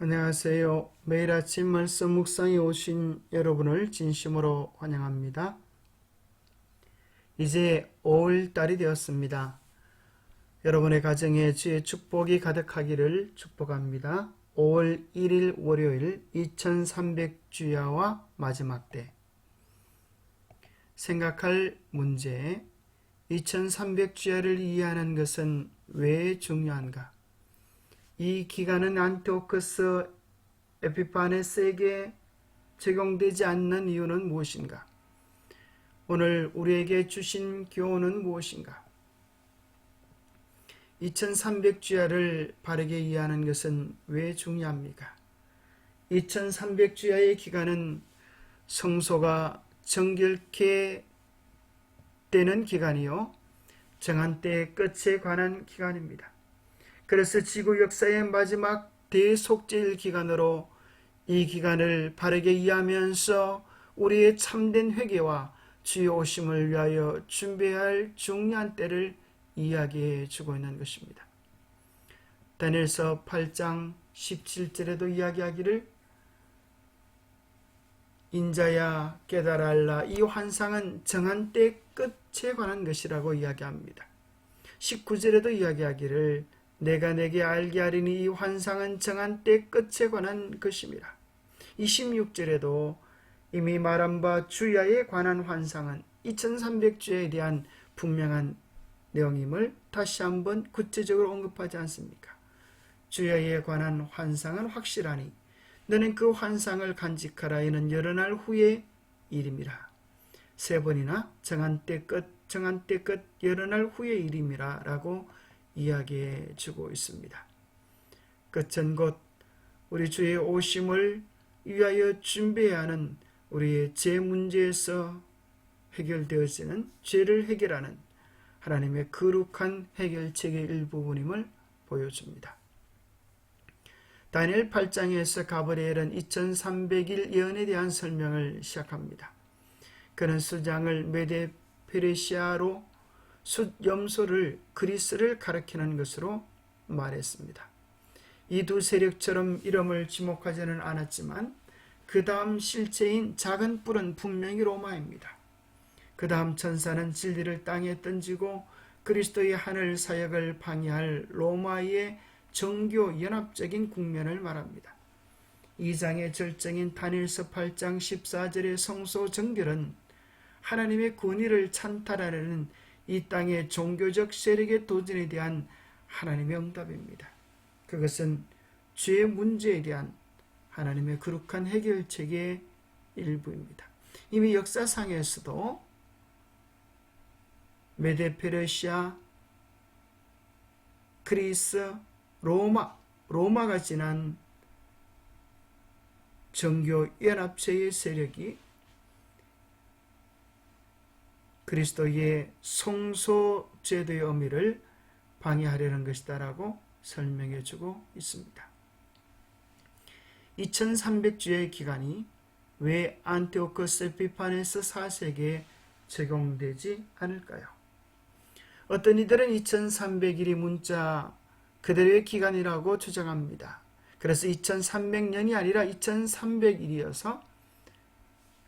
안녕하세요. 매일 아침 말씀 묵상에 오신 여러분을 진심으로 환영합니다. 이제 5월달이 되었습니다. 여러분의 가정에 주의 축복이 가득하기를 축복합니다. 5월 1일 월요일 2300주야와 마지막 때 생각할 문제 2300주야를 이해하는 것은 왜 중요한가? 이 기간은 안티오코스 에피파네스에게 적용되지 않는 이유는 무엇인가? 오늘 우리에게 주신 교훈은 무엇인가? 2300주야를 바르게 이해하는 것은 왜 중요합니까? 2300주야의 기간은 성소가 정결케 되는 기간이요, 정한 때의 끝에 관한 기간입니다. 그래서 지구 역사의 마지막 대속죄일 기간으로 이 기간을 바르게 이해하면서 우리의 참된 회개와 주의 오심을 위하여 준비해야 할 중요한 때를 이야기해 주고 있는 것입니다. 다니엘서 8장 17절에도 이야기하기를 인자야 깨달아라, 이 환상은 정한 때 끝에 관한 것이라고 이야기합니다. 19절에도 이야기하기를 내가 내게 알게 하리니 이 환상은 정한 때 끝에 관한 것입니다. 26절에도 이미 말한 바 주야에 관한 환상은 2300주야에 대한 분명한 내용임을 다시 한번 구체적으로 언급하지 않습니까? 주야에 관한 환상은 확실하니 너는 그 환상을 간직하라. 이는 여러 날 후의 일임이라. 세 번이나 정한 때 끝, 여러 날 후의 일임이라 라고 이야기해 주고 있습니다. 끝은 곧 우리 주의 오심을 위하여 준비해야 하는 우리의 죄 문제에서 해결되어지는 죄를 해결하는 하나님의 거룩한 해결책의 일부분임을 보여줍니다. 다니엘 8장에서 가브리엘은 2300일 예언에 대한 설명을 시작합니다. 그는 수장을 메데 페르시아로 숫염소를 그리스를 가리키는 것으로 말했습니다. 이 두 세력처럼 이름을 지목하지는 않았지만 그 다음 실체인 작은 뿔은 분명히 로마입니다. 그 다음 천사는 진리를 땅에 던지고 그리스도의 하늘 사역을 방해할 로마의 정교 연합적인 국면을 말합니다. 2장의 절정인 다니엘서 8장 14절의 성소 정결은 하나님의 권위를 찬탈하려는 이 땅의 종교적 세력의 도전에 대한 하나님의 응답입니다. 그것은 죄의 문제에 대한 하나님의 거룩한 해결책의 일부입니다. 이미 역사상에서도 메데 페르시아, 그리스, 로마가 지난 정교 연합체의 세력이 그리스도의 성소 제도의 의미를 방해하려는 것이다 라고 설명해 주고 있습니다. 2300주의 기간이 왜 안티오코스 에피파네스 4세기에 적용되지 않을까요? 어떤 이들은 2300일이 문자 그대로의 기간이라고 주장합니다. 그래서 2300년이 아니라 2300일이어서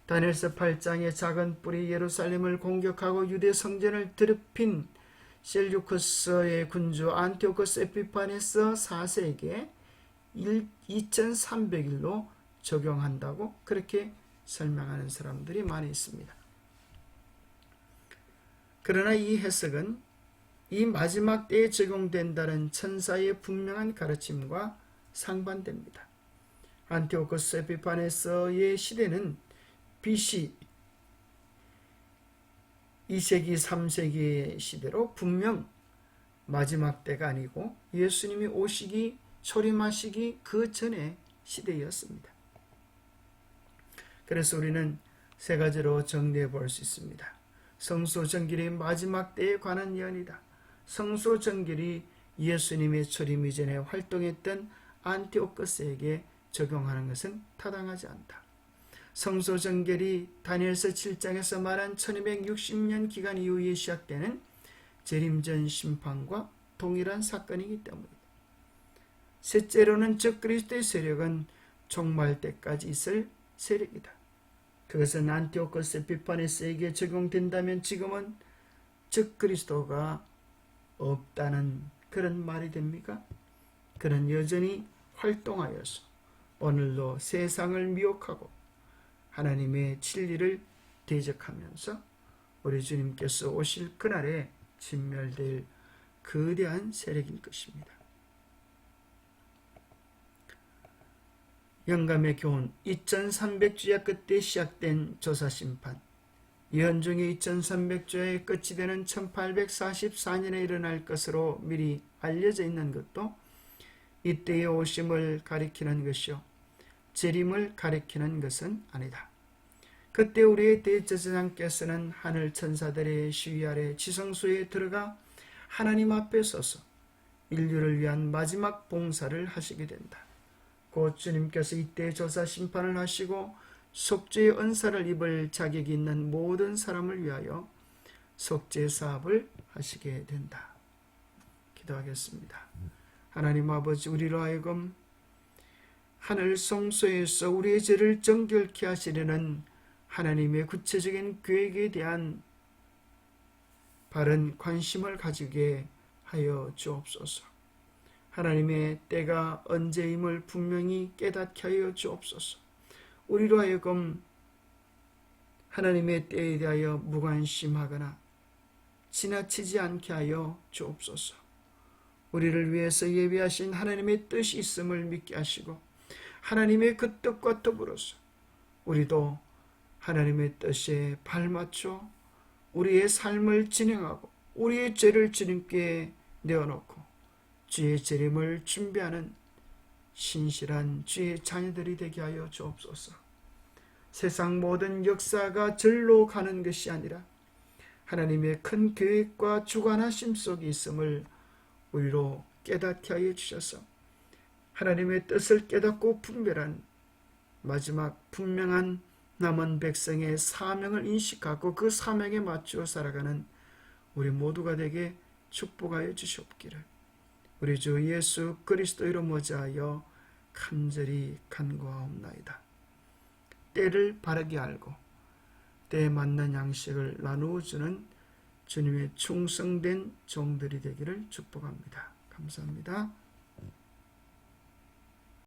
다니엘서 8장의 작은 뿔이 예루살렘을 공격하고 유대 성전을 더럽힌 셀류커스의 군주 안티오코스 에피파네스 4세에게 2300일로 적용한다고 그렇게 설명하는 사람들이 많이 있습니다. 그러나 이 해석은 이 마지막 때에 적용된다는 천사의 분명한 가르침과 상반됩니다. 안티오코스 에피파네스의 시대는 BC 2세기 3세기의 시대로 분명 마지막 때가 아니고 예수님이 오시기 초림하시기 그 전의 시대였습니다. 그래서 우리는 세 가지로 정리해 볼 수 있습니다. 성소 정결이 마지막 때에 관한 예언이다. 성소 정결이 예수님의 초림 이전에 활동했던 안티오코스에게 적용하는 것은 타당하지 않다. 성소 정결이 다니엘서 7장에서 말한 1260년 기간 이후에 시작되는 재림전 심판과 동일한 사건이기 때문입니다. 셋째로는 적그리스도의 세력은 종말 때까지 있을 세력이다. 그것은 안티오코스 에피파네스에게 적용된다면 지금은 적그리스도가 없다는 그런 말이 됩니까? 그는 여전히 활동하여서 오늘도 세상을 미혹하고 하나님의 진리를 대적하면서 우리 주님께서 오실 그날에 진멸될 거대한 세력일 것입니다. 영감의 교훈 2300주야 끝에 시작된 조사심판, 예언중의 2300주야의 끝이 되는 1844년에 일어날 것으로 미리 알려져 있는 것도 이때의 오심을 가리키는 것이요 재림을 가리키는 것은 아니다. 그때 우리의 대제사장께서는 하늘 천사들의 시위 아래 지성소에 들어가 하나님 앞에 서서 인류를 위한 마지막 봉사를 하시게 된다. 곧 주님께서 이때 조사 심판을 하시고 속죄의 은사를 입을 자격이 있는 모든 사람을 위하여 속죄 사업을 하시게 된다. 기도하겠습니다. 하나님 아버지, 우리로 하여금 하늘 성소에서 우리의 죄를 정결케 하시려는 하나님의 구체적인 계획에 대한 바른 관심을 가지게 하여 주옵소서. 하나님의 때가 언제임을 분명히 깨닫게 하여 주옵소서. 우리로 하여금 하나님의 때에 대하여 무관심하거나 지나치지 않게 하여 주옵소서. 우리를 위해서 예비하신 하나님의 뜻이 있음을 믿게 하시고 하나님의 그 뜻과 더불어서 우리도 하나님의 뜻에 발맞춰 우리의 삶을 진행하고 우리의 죄를 주님께 내어놓고 주의 재림을 준비하는 신실한 주의 자녀들이 되게 하여 주옵소서. 세상 모든 역사가 절로 가는 것이 아니라 하나님의 큰 계획과 주관하심 속에 있음을 우리로 깨닫게 하여 주셔서 하나님의 뜻을 깨닫고 분별한 마지막 분명한 남은 백성의 사명을 인식하고 그 사명에 맞추어 살아가는 우리 모두가 되게 축복하여 주시옵기를 우리 주 예수 그리스도로 모자하여 간절히 간구하옵나이다. 때를 바르게 알고 때에 맞는 양식을 나누어 주는 주님의 충성된 종들이 되기를 축복합니다. 감사합니다.